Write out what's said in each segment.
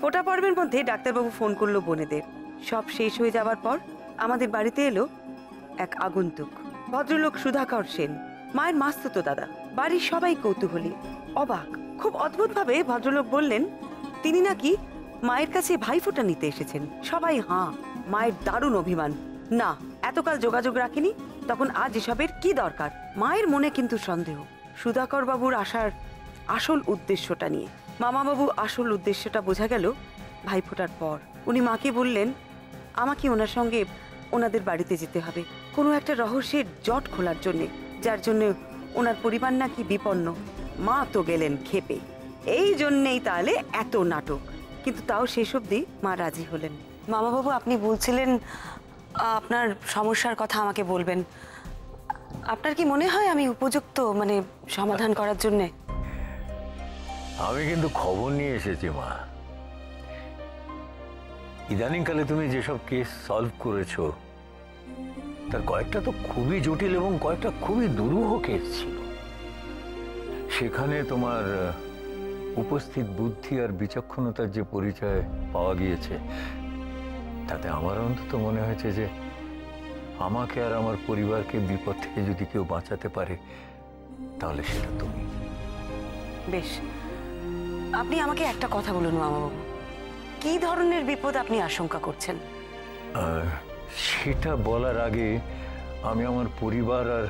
ফোঁটা পর্বের মধ্যে ডাক্তারবাবু ফোন করলো বোনেদের। সব শেষ হয়ে যাবার পর আমাদের বাড়িতে এলো এক আগন্তুক, ভদ্রলোক সুধাকর সেন, মায়ের মাস্তুতো দাদা। বাড়ির সবাই কৌতূহলী, অবাক। খুব অদ্ভুতভাবে ভদ্রলোক বললেন তিনি নাকি মায়ের কাছে ভাইফোঁটা নিতে এসেছেন। সবাই হাঁ। মায়ের দারুণ অভিমান, না এতকাল যোগাযোগ রাখিনি, তখন আজ এসবের কি দরকার। মায়ের মনে কিন্তু সন্দেহ সুধাকর বাবুর আসার আসল উদ্দেশ্যটা নিয়ে। মামাবাবু আসল উদ্দেশ্যটা বোঝা গেল ভাইফোঁটার পর। উনি মাকে বললেন আমাকে ওনার সঙ্গে ওনাদের বাড়িতে যেতে হবে কোনো একটা রহস্যের জট খোলার জন্যে, যার জন্য ওনার পরিবার নাকি বিপন্ন। মা তো গেলেন ক্ষেপে। এই জন্যেই তাহলে এত নাটক। কিন্তু তাও শেষ অবধি মা রাজি হলেন। মামাবাবু আপনি বলছিলেন আপনার সমস্যার কথা আমাকে বলবেন। আপনার কি মনে হয় আমি উপযুক্ত মানে সমাধান করার জন্যে? আমি কিন্তু খবর নিয়ে এসেছি মা। ইদানিংকালে তুমি যেসব কেস সলভ করেছো তার কয়েকটা তো খুবই জটিল এবং কয়েকটা খুবই দুরূহ কেস ছিল। সেখানে তোমার উপস্থিত বুদ্ধি আর বিচক্ষণতার যে পরিচয় পাওয়া গিয়েছে তাতে আমার অন্তত মনে হয়েছে যে আমাকে আর আমার পরিবারকে বিপদ থেকে যদি কেউ বাঁচাতে পারে তাহলে সেটা তুমি। বেশ, আপনি আমাকে একটা কথা বলুন মামাবাবু, কি ধরনের বিপদ আপনি আশঙ্কা করছেন? সেটা বলার আগে আমি আমার পরিবার আর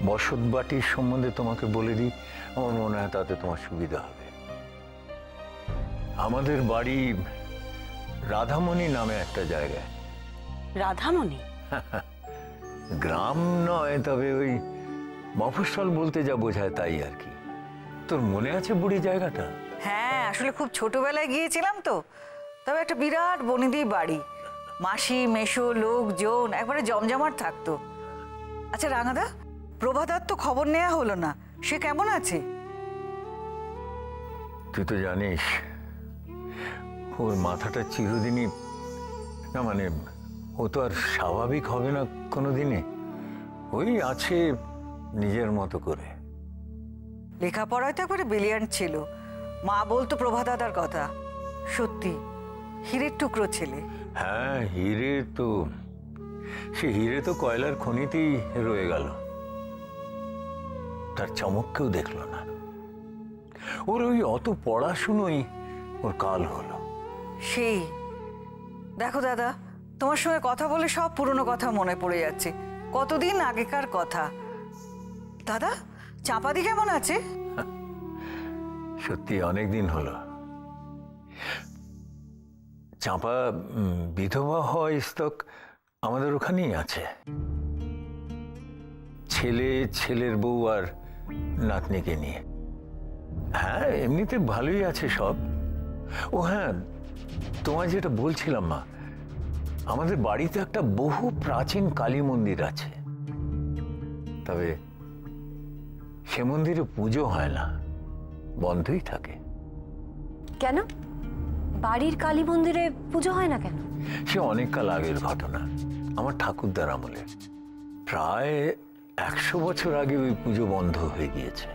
বসতবাটির সম্বন্ধে তোমাকে বলে দিই, আমার মনে হয় তাতে তোমার সুবিধা হবে। আমাদের বাড়ি রাধামণি নামে একটা জায়গায়। রাধামণি? গ্রাম নয়, তবে ওই মফস্বল বলতে যা বোঝায় তাই আর কি। তোর মনে আছে বুড়ি জায়গাটা? হ্যাঁ, আসলে খুব ছোটবেলায় গিয়েছিলাম তো। তবে একটা বিরাট বনিদি বাড়ি, মাসি মেশো লোকজন একবারে জমজমাট থাকতো। আচ্ছা রাঙাদা, প্রভাদার তো খবর নেওয়া হলো না, সে কেমন আছে? তুই তো জানিস ওর মাথাটা চিরদিনই, না মানে ও তো আর স্বাভাবিক হবে না কোনোদিনে। ওই আছে নিজের মতো করে। লেখাপড়ায় তো একবারে ব্রিলিয়ান্ট ছিল। মা বলতো প্রভাদাদার কথা, সত্যি হীরের টুকরো ছেলে। হ্যাঁ, হিরে তো, সে হিরে তো কয়লার খনিতেই রয়ে গেল, তার চমক কেউ দেখলো না। ওর ওই অত পড়াশুনোই ওর কাল হলো। সেই দেখো দাদা, তোমার সঙ্গে কথা বলে সব পুরনো কথা মনে পড়ে যাচ্ছে, কতদিন আগেকার কথা। দাদা, চাপাদি কেমন আছে? সত্যি অনেক দিন হলো। চাঁপা বিধবা হওয়া স্তক আমাদের ওখানেই আছে, ছেলে, ছেলের বউ আর নাতনিকে নিয়ে। হ্যাঁ, এমনিতে ভালোই আছে সব। ও হ্যাঁ, তোমায় যেটা বলছিলাম মা, আমাদের বাড়িতে একটা বহু প্রাচীন কালী মন্দির আছে, তবে সে মন্দিরে পুজো হয় না, বন্ধই থাকে। কেন? বাড়ির কালী মন্দিরে পুজো হয় না কেন? সে অনেক কাল আগের ঘটনা, আমার ঠাকুরদার আমলে। প্রায় 100 বছর আগে ওই পুজো বন্ধ হয়ে গিয়েছে।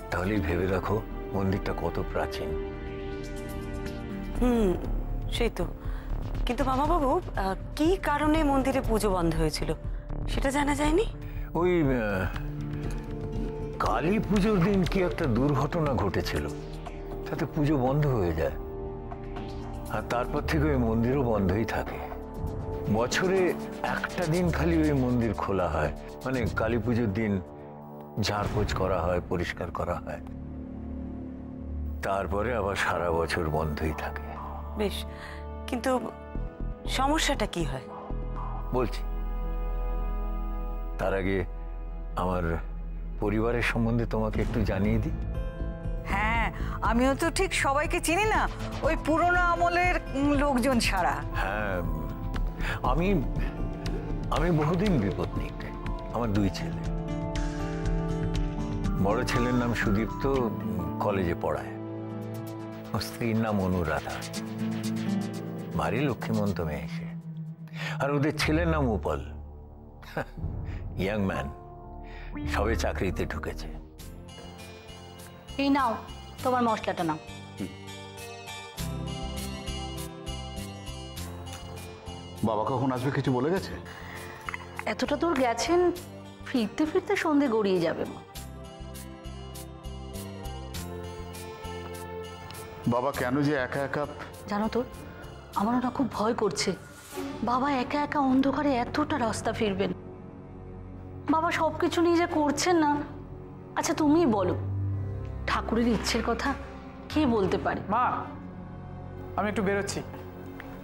তাহলে ভেবে রাখো মন্দিরটা কত প্রাচীন। সেই তো। কিন্তু মামাবাবু কি কারণে মন্দিরে পুজো বন্ধ হয়েছিল সেটা জানা যায়নি? ওই কালী পুজোর দিন কি একটা দুর্ঘটনা ঘটেছিল, তাতে পুজো বন্ধ হয়ে যায়। আর তারপর থেকে ওই মন্দিরও বন্ধই থাকে। বছরে একটা দিন খালি ওই মন্দির খোলা হয়, মানে কালী পুজোর দিন ঝাড়পোছ করা হয়, পরিষ্কার করা হয়, তারপরে আবার সারা বছর বন্ধই থাকে। বেশ, কিন্তু সমস্যাটা কি হয় বলছি। তার আগে আমার পরিবারের সম্বন্ধে তোমাকে একটু জানিয়ে দিই। হ্যাঁ, আমিও তো ঠিক সবাইকে চিনি না, ওই পুরোনো আমলের লোকজন ছাড়া। হ্যাঁ, আমি বহুদিন বিপত্নিক। আমার 2 ছেলে। বড় ছেলের নাম সুদীপ্ত, কলেজে পড়ায়। ওর স্ত্রীর নাম অনুরাধা, ভারী লক্ষ্মীমন্ত মেয়ে সে। আর ওদের ছেলের নাম উপল, ইয়াং ম্যান, সবে চাকরিতে ঢুকেছে। এই নাও তোমার মশলাটা নাও। বাবা কখন আসবে কিছু বলে গেছে? এতটা দূর গেছেন, ফিরতে ফিরতে সন্ধে গড়িয়ে যাবে মা। বাবা কেন যে একা একা? জানো তো, আমার না খুব ভয় করছে। বাবা একা একা অন্ধকারে এতটা রাস্তা ফিরবেন। বাবা সব কিছু নিয়ে যা করছেন না। আচ্ছা তুমিই বলো, ঠাকুরের ইচ্ছের কথা কে বলতে পারে? মা, আমি একটু বেরোচ্ছি।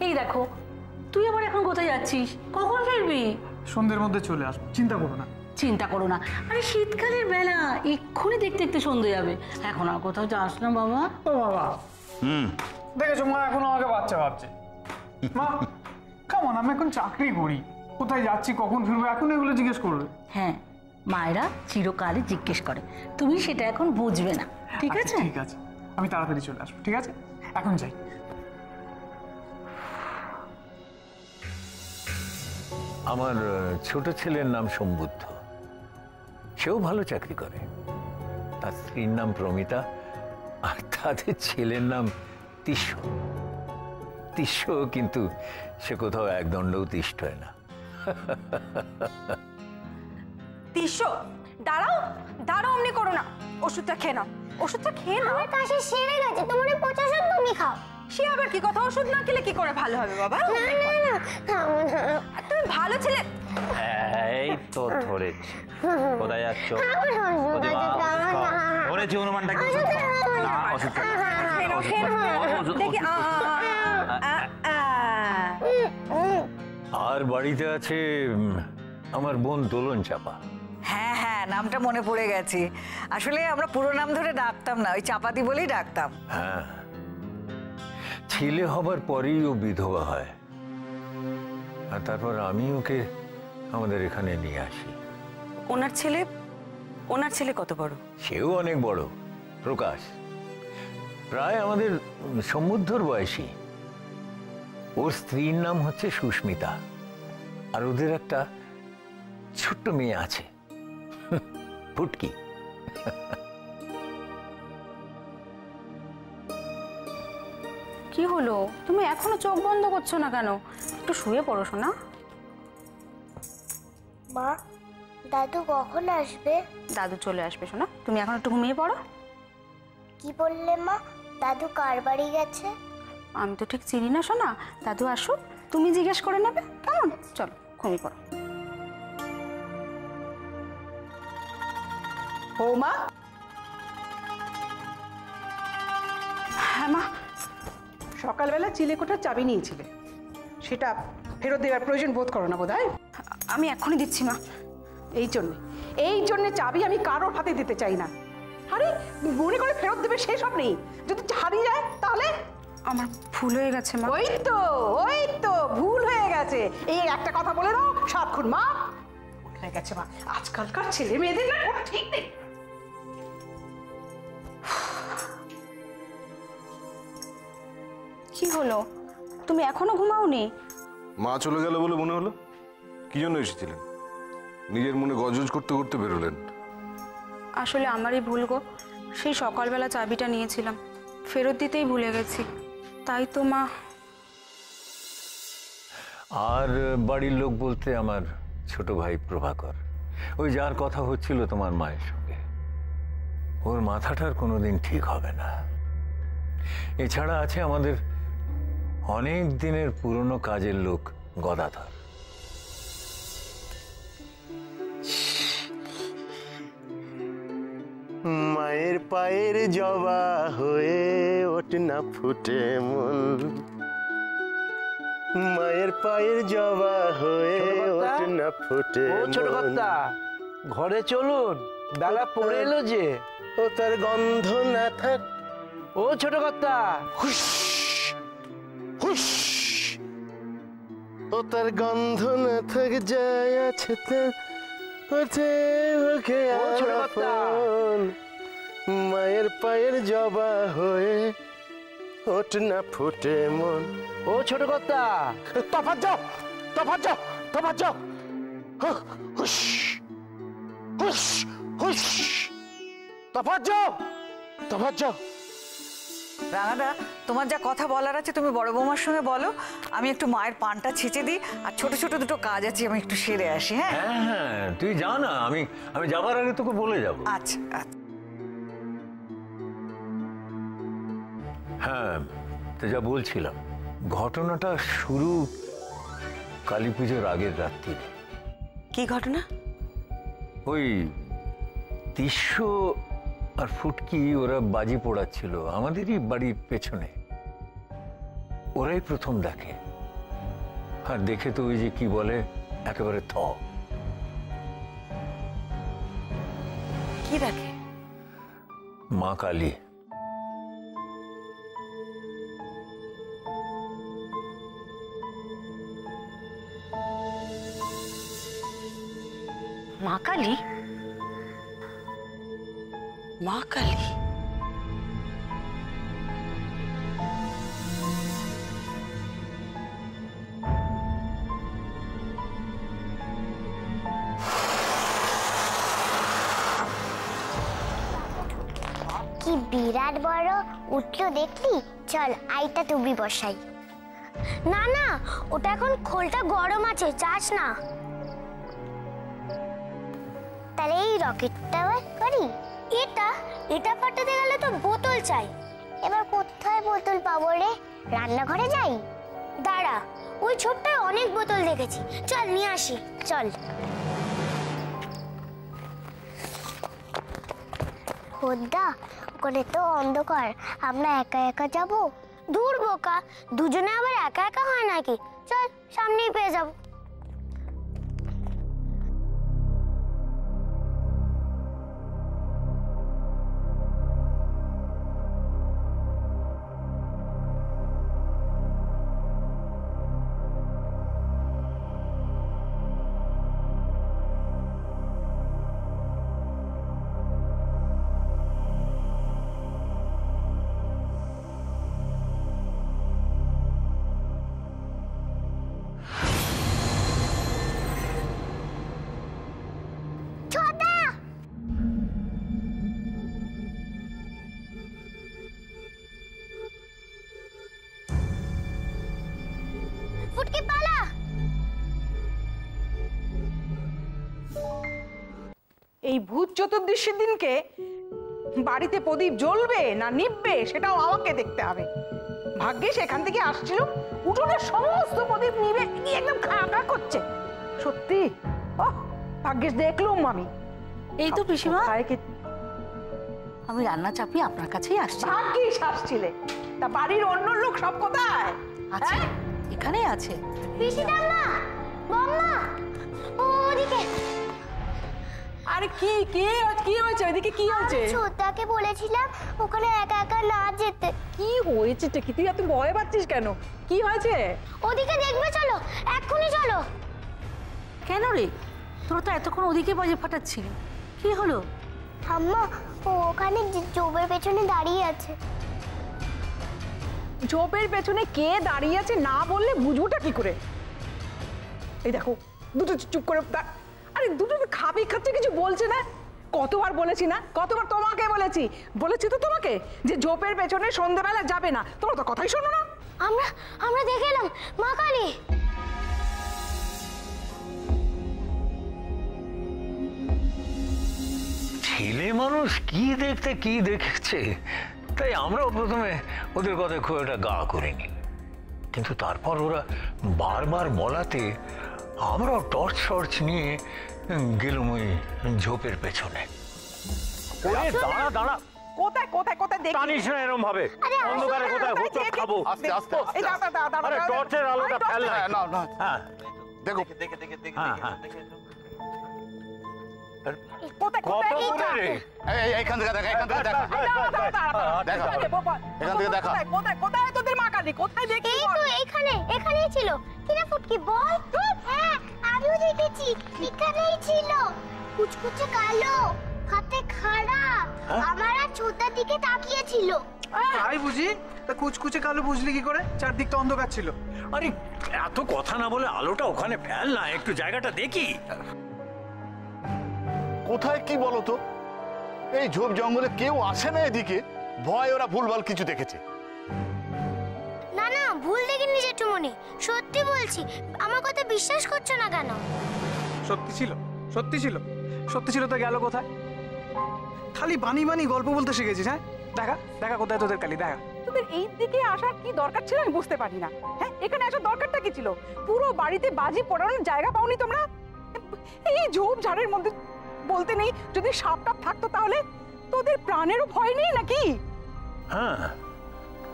এই দেখো, তুই আবার এখন কোথায় যাচ্ছিস? কখন ফিরবি? সন্ধ্যের মধ্যে চলে আসবো, চিন্তা করো না। চিন্তা করো না, আরে শীতকালের বেলা, এক্ষুনি দেখতে দেখতে সন্ধ্যে যাবে। এখন আর কোথাও যাস না বাবা। ও বাবা, দেখেছো মা এখন আমাকে বাচ্চা ভাবছে। মা কেমন, আমি এখন চাকরি করি, কোথায় যাচ্ছি কখন ফিরবো এখন এগুলো জিজ্ঞেস করবে? হ্যাঁ, মায়েরা চিরকালই জিজ্ঞেস করে, তুমি সেটা এখন বুঝবে না, ঠিক আচ্ছা, আছে? ঠিক আছে, আমি তাড়াতাড়ি চলে আসবো, ঠিক আছে? এখন যাই। আমার ছোট ছেলের নাম সম্বুদ্ধ, সেও ভালো চাকরি করে। তার স্ত্রীর নাম প্রমিতা, আর তাদের ছেলের নাম তিষ্য। তিষ্য, কিন্তু সে কোথাও একদণ্ডও তিষ্ঠ হয় না। তিস্য, দাঁড়াও দাঁড়াও, অমনি করো না। ওষুধটা খেয়ে নাও, ওষুধটা খেয়ে নাও। আমার কাশি সেরে গেছে, তোমার পচা ওষুধ তুমি খাও। সে আবার কি কথা, ওষুধ না খেলে কি করে ভালো হবে বাবা? না না না, খাও না। তুমি ভালো ছেলে। এই তো ধরেছি। কোথায় যাচ্ছ? ধরেছি অনুমানটা কি? খেয়ে নাও, খেয়ে নাও। দেখি আর বাড়িতে আছে আমার বোন দোলন চাপা। হ্যাঁ হ্যাঁ, নামটা মনে পড়ে গেছে। আসলে আমরা পুরো নাম ধরে ডাকতাম না, ওই চাপাতি বলেই ডাকতাম। হ্যাঁ, ছেলে হবার পরেই ও বিধবা হয়, আর তারপর আমি ওকে আমাদের এখানে নিয়ে আসি। ওনার ছেলে কত বড়? সেও অনেক বড়, প্রকাশ, প্রায় আমাদের সমুদ্রর বয়সী। ওর স্ত্রীর নাম হচ্ছে সুস্মিতা, আর ওদের একটা ছোট্ট মেয়ে আছে, ফুটকি। কি হলো, তুমি এখনো চোখ বন্ধ করছো না কেন? একটু শুয়ে পড়ো শোনা। মা, দাদু কখন আসবে? দাদু চলে আসবে শোনা, তুমি এখন একটু ঘুমিয়ে পড়ো। কি বললে মা, দাদু কার বাড়ি গেছে? আমি তো ঠিক চিনি না শোনা, দাদু আসুক তুমি জিজ্ঞেস করে নেবে, কেমন? চলো ঘুমিয়ে পড়ো। বৌমা, হ্যাঁ মা। সকালবেলা চিলেকোঠার চাবি নিয়েছিলে, সেটা ফেরত দেওয়ার প্রয়োজন বোধ করো না বোধহয়? আমি এক্ষুনি দিচ্ছি মা। এই জন্যে চাবি আমি কারোর হাতে দিতে চাই না। আরে মনে করে ফেরত দেবে সেসব নেই, যদি হারিয়ে যায় তাহলে? আমার ভুল হয়ে গেছে মা। ওই তো ভুল হয়ে গেছে, এই একটা কথা বলে দাও, সাত খুন মা। ভুল হয়ে গেছে মা, আজকালকার ছেলে মেয়েদের না কোনো ঠিক নেই। কি হলো, তুমি এখনো ঘুমাওনি? মা চলে গেল বলে মনে হলো। কি জন্য এসেছিলেন? নিজের মনে গজগজ করতে করতে বেরোলেন। আসলে আমারই ভুল গো, সেই সকালবেলা চাবিটা নিয়েছিলাম, ফেরত দিতেই ভুলে গেছি, তাই তো মা। আর বাড়ির লোক বলতে আমার ছোট ভাই প্রভাকর, ওই যার কথা হচ্ছিল তোমার মায়ের সঙ্গে, ওর মাথাটার কোনোদিন ঠিক হবে না। এছাড়া আছে আমাদের অনেক দিনের পুরনো কাজের লোক গদাধর। মায়ের পায়ের জবা হয়ে ওঠ না ফুটে মন, মায়ের পায়ের জবা হয়ে ওঠ না ফুটে মন। ছোট কর্তা, ঘরে চলুন, বেলা পড়ে এলো যে। ও তার গন্ধ না থাক। ও ছোট কর্তা, হুস হুস, ও তার গন্ধ না থাক, যায় আছে তার ওঠে ওকে আপন। মায়ের পায়ের জবা হয়ে ওঠ না ফুটে মন। ও ছোট কর্তা, তফাৎ যাও, তফাৎ যাও, তফাৎ যাও। হুস হুস হুস, তফাৎ যাও, তফাৎ যাও। রাঙাদা, তোমার যা কথা বলার আছে তুমি বড় বৌমার সঙ্গে বলো, আমি একটু মায়ের পানটা ছেঁচে দিই, আর ছোট ছোট দুটো কাজ আছে আমি একটু সেরে আসি। হ্যাঁ হ্যাঁ হ্যাঁ, তুই যা না, আমি যাবার আগে তোকে বলে যাব। আচ্ছা আচ্ছা। হ্যাঁ, তো যা বলছিলাম, ঘটনাটা শুরু কালী পুজোর আগের রাত্রিরে। কি ঘটনা? ওই তিস্য আর ফুটকি ওরা বাজি পোড়াচ্ছিল আমাদেরই বাড়ির পেছনে। ওরাই প্রথম দেখে, আর দেখে তো ওই যে কি বলে, একেবারে থ। কি দেখে? মা কালী। মা কালী? মা কালী? কি বিরাট বড় উঠলো দেখলি? চল আইটা তুমি বসাই। না না, ওটা এখন খোলটা গরম আছে, চাস না। তাহলে এই রকেটটা করি। এটা ফাটাতে গেলে তো বোতল চাই। এবার কোথায় বোতল পাবো রে? রান্নাঘরে যাই? দাঁড়া, ওই ছোট্টায় অনেক বোতল দেখেছি, চল নিয়ে আসি। চল। খোদ্দা, ওখানে তো অন্ধকার, আমরা একা একা যাব? দূর বোকা, দুজনে আবার একা একা হয় নাকি? চল, সামনেই পেয়ে যাব। ফুটকি পালা। এই ভূত চতুর্দশীর দিনকে বাড়িতে প্রদীপ জ্বলবে না নিববে সেটাও আমাকে দেখতে হবে। ভাগ্যে সেখান থেকে আসছিল, উঠোনের সমস্ত প্রদীপ নিবে গিয়ে একদম খাকা করছে। সত্যি ভাগ্যেশ দেখলুম আমি। এই তো পিসিমা, আমি রান্না চাপিয়ে আপনার কাছেই আসছি। ভাগ্যিস আসছিলে, তা বাড়ির অন্য লোক সব কোথায়? আছে, এখানেই আছে। পিসি ঠাম্মা, বম্মা, ওদিকে। আরে কি কি কি হয়েছে? ওইদিকে কি হয়েছে? ছোটাকে বলেছিলাম ওখানে একা একা না যেতে। কি হয়েছে কি? তুই এত ভয় পাচ্ছিস কেন? কি হয়েছে? ওদিকে দেখবে, চলো এক্ষুনি চলো। কেন রে, তোরা তো এতক্ষণ ওদিকে বাজে ফাটাচ্ছিলি, কি হলো? ঠাম্মা, ও ওখানে জোবের পেছনে দাঁড়িয়ে আছে। ঝোপের পেছনে কে দাঁড়িয়ে আছে না বললে বুঝবোটা কি করে? এই দেখো, দুটো চুপ করে। আরে দুটো খাবি খাচ্ছে, কিছু বলছে না। কতবার বলেছি না, কতবার তোমাকে বলেছি তো তোমাকে যে ঝোপের পেছনে সন্ধ্যাবেলা যাবে না। তোমরা তো কথাই শোনো না। আমরা দেখে এলাম মা কালী। ছেলে মানুষ কি দেখতে কি দেখেছে, তাই আমরাও প্রথমে ওদের কথা খুব একটা গা করিনি, কিন্তু তারপর ওরা বারবার বলাতে আমরাও টর্চ নিয়ে গেলুম ওই ঝোপের পেছনে। দাঁড়া দাঁড়া, কোথায় কোথায় কোথায় দেখি? টানিস না এরকম ভাবে, অন্ধকারে কোথায় হোঁচট খাবো। আস্তে আস্তে এই দাঁড়া, আরে টর্চের আলোটা ফেল না। না না, হ্যাঁ দেখো হ্যাঁ হ্যাঁ, কোথায় কত দূরে রে? এইখান থেকে দেখা, এখান থেকে দেখা, এখান থেকে দেখা। কোথায় কোথায় তোদের মা কালী? কোথায় দেখি? এই তো এখানেই ছিল। কিনা ফুটকি বল? হ্যাঁ, আমিও দেখেছি, এখানেই ছিল। কুচকুচে কালো, হাতে খাড়া, আমার আর ছোটার দিকে তাকিয়ে ছিল। তাই বুঝি? তা কুচকুচে কালো বুঝলি কি করে? চারদিকটা অন্ধকার ছিল। আরে এত কথা না বলে আলোটা ওখানে ফেল না, একটু জায়গাটা দেখি। কোথায় কি বলো তো? এই ঝোপ জঙ্গলে কেউ আসে না এদিকে। ভয় ওরা ভুলভাল কিছু দেখেছে। না না, ভুল দেখিনি জেঠুমনি, সত্যি বলছি। আমার কথা বিশ্বাস করছো না কেন? সত্যি ছিল, সত্যি ছিল, সত্যি ছিল তো গেল কোথায়? খালি বানি বানি গল্প বলতে শিখেছিস। হ্যাঁ, দেখা দেখা কোথায় তোদের কালি, দেখা। তোদের এই দিকে আসার কি দরকার ছিল আমি বুঝতে পারি না। হ্যাঁ, এখানে আসার দরকারটা কি ছিল? পুরো বাড়িতে বাজি পড়ানোর জায়গা পাওনি তোমরা? এই ঝোপ ঝাড়ের মধ্যে বলতে নেই, যদি সাপ টাপ থাকতো তাহলে তোদের প্রাণেরও ভয় নেই নাকি? হ্যাঁ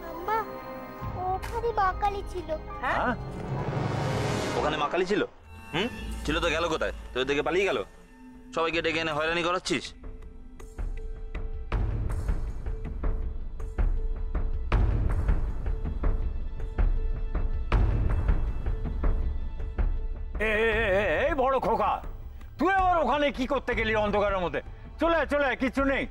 আম্মা, ওখানে বাকালি ছিল। হ্যাঁ, ওখানে মাকালি ছিল? ছিল তো গেল কোথায়? তোর দিকে পালিয়ে গেল? সবাইকে ডেকে এনে হয়রানি করাচ্ছিস? এই বড় খোকা, তুই আবার ওখানে কি করতে গেলি অন্ধকারের মধ্যে? চলে আয়, চলে আয়, কিচ্ছু নেই।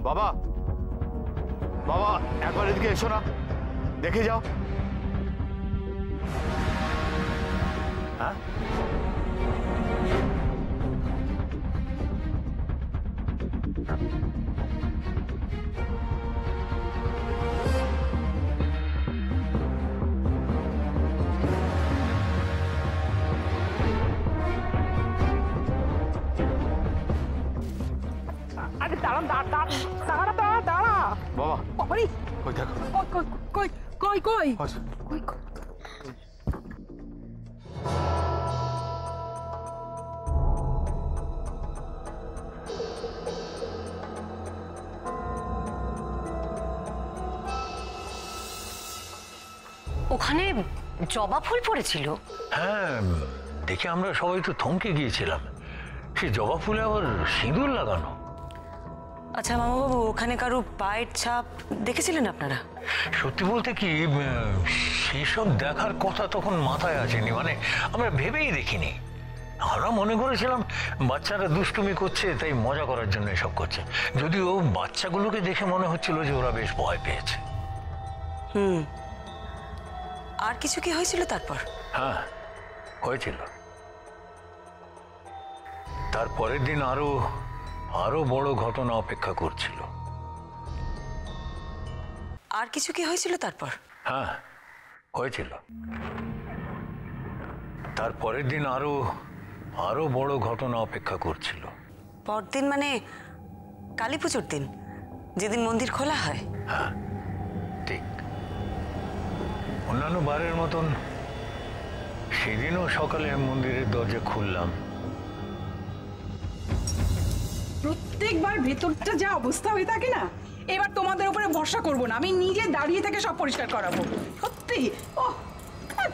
বাবা, বাবা একবার এদিকে এসো না, দেখে যাও। হ্যাঁ, আরে দাঁড়া দাঁড়া দাঁড়া দাঁড়া দাঁড়া বাবা, বাবারি, ওই দেখো। কই কই কই কই আচ্ছা। কই কই? ওখানে জবা ফুল পড়েছিল? হ্যাঁ, দেখে আমরা সবাই তো থমকে গিয়েছিলাম। সে জবা ফুলে আবার সিঁদুর লাগানো। আচ্ছা মামাবাবু, ওখানে কারো পায়ের ছাপ দেখেছিলেন আপনারা? সত্যি বলতে কি, সেসব দেখার কথা তখন মাথায় আসেনি, মানে আমরা ভেবেই দেখিনি। আমরা মনে করেছিলাম বাচ্চারা দুষ্টুমি করছে, তাই মজা করার জন্য এসব করছে। যদিও বাচ্চাগুলোকে দেখে মনে হচ্ছিল যে ওরা বেশ ভয় পেয়েছে। আর কিছু কি হয়েছিল তারপর? হ্যাঁ, হয়েছিল। তারপরের দিন আরো বড় ঘটনা অপেক্ষা করছিল। আর কিছু কি হয়েছিল তারপর? হ্যাঁ, হয়েছিল। তারপরের দিন আরো বড় ঘটনা অপেক্ষা করছিল। পরদিন মানে কালী পুজোর দিন, যেদিন মন্দির খোলা হয়? হ্যাঁ, ঠিক। অন্যান্য বারের মতন সেদিনও সকালে মন্দিরের দরজা খুললাম। প্রত্যেকবার ভেতরটা যা অবস্থা হয়ে থাকে না, এবার তোমাদের উপরে ভরসা করব না, আমি নিজে দাঁড়িয়ে থেকে সব পরিষ্কার করাবো। সত্যি ও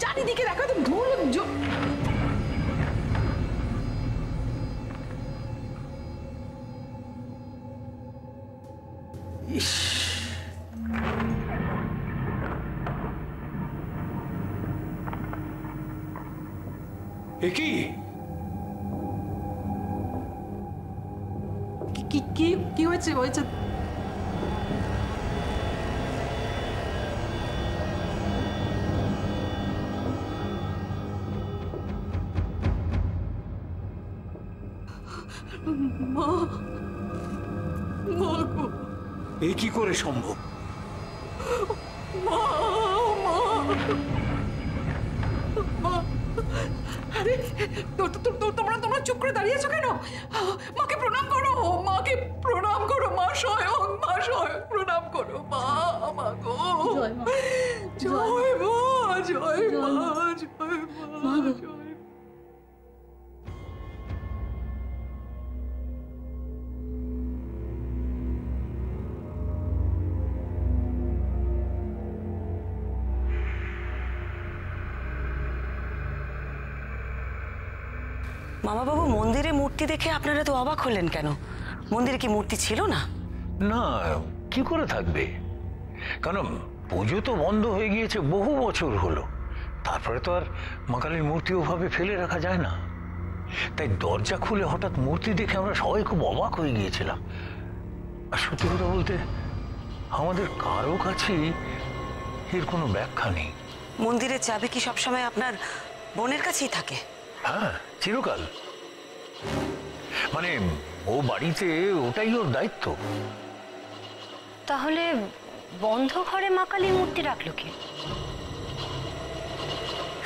চারিদিকে দেখো তো ধুলো। কি কি কি হয়েছে হয়েছে? মা, মা গো, এ কি করে সম্ভব? মা, মা, মা, আরে তোমরা চুপ করে দাঁড়িয়ে আছো কেন? মাকে প্রণাম করো, মাকে প্রণাম করো, মা স্বয়ং প্রণাম করো। মা, মা গো, জয় মা, জয় মা, জয় মা, জয় মা, জয়। মামাবাবু, মন্দিরে মূর্তি দেখে আপনারা তো অবাক হলেন কেন? মন্দিরে কি মূর্তি ছিল না? না, কি করে থাকবে? কারণ পুজো তো বন্ধ হয়ে গিয়েছে বহু বছর হলো। তারপরে তো আর মা কালীর মূর্তি ওভাবে ফেলে রাখা যায় না। তাই দরজা খুলে হঠাৎ মূর্তি দেখে আমরা সবাই খুব অবাক হয়ে গিয়েছিলাম। আর সত্যি কথা বলতে আমাদের কারো কাছেই এর কোনো ব্যাখ্যা নেই। মন্দিরের চাবি কি সবসময় আপনার বোনের কাছেই থাকে? হ্যাঁ, চিরকাল। মানে ও বাড়িতে ওটাই ওর দায়িত্ব। তাহলে বন্ধ ঘরে মা কালীর মূর্তি রাখলো কে?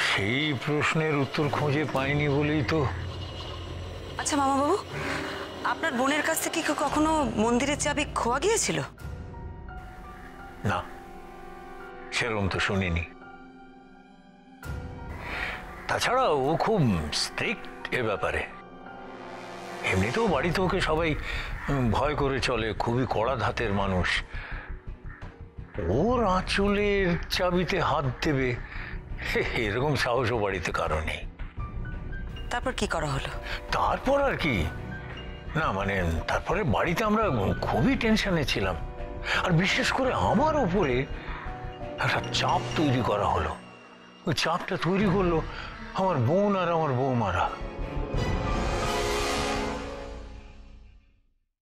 সেই প্রশ্নের উত্তর খুঁজে পাইনি বলেই তো। আচ্ছা মামাবাবু, আপনার বোনের কাছ থেকে কি কখনো মন্দিরের চাবি খোয়া গিয়েছিল? না, সেরকম তো শুনিনি। তাছাড়া ও খুব স্ট্রিক্ট এ ব্যাপারে। এমনিতেও বাড়িতে ওকে সবাই ভয় করে চলে, খুবই কড়া ধাতের মানুষ। ওর আঁচলের চাবিতে হাত দেবে এরকম সাহসও বাড়িতে কারো নেই। তারপর কি করা হলো? তারপর আর কি না, মানে তারপরে বাড়িতে আমরা খুবই টেনশনে ছিলাম। আর বিশেষ করে আমার উপরে একটা চাপ তৈরি করা হলো। ওই চাপটা তৈরি করলো আমার বোন আর আমার বৌমারা।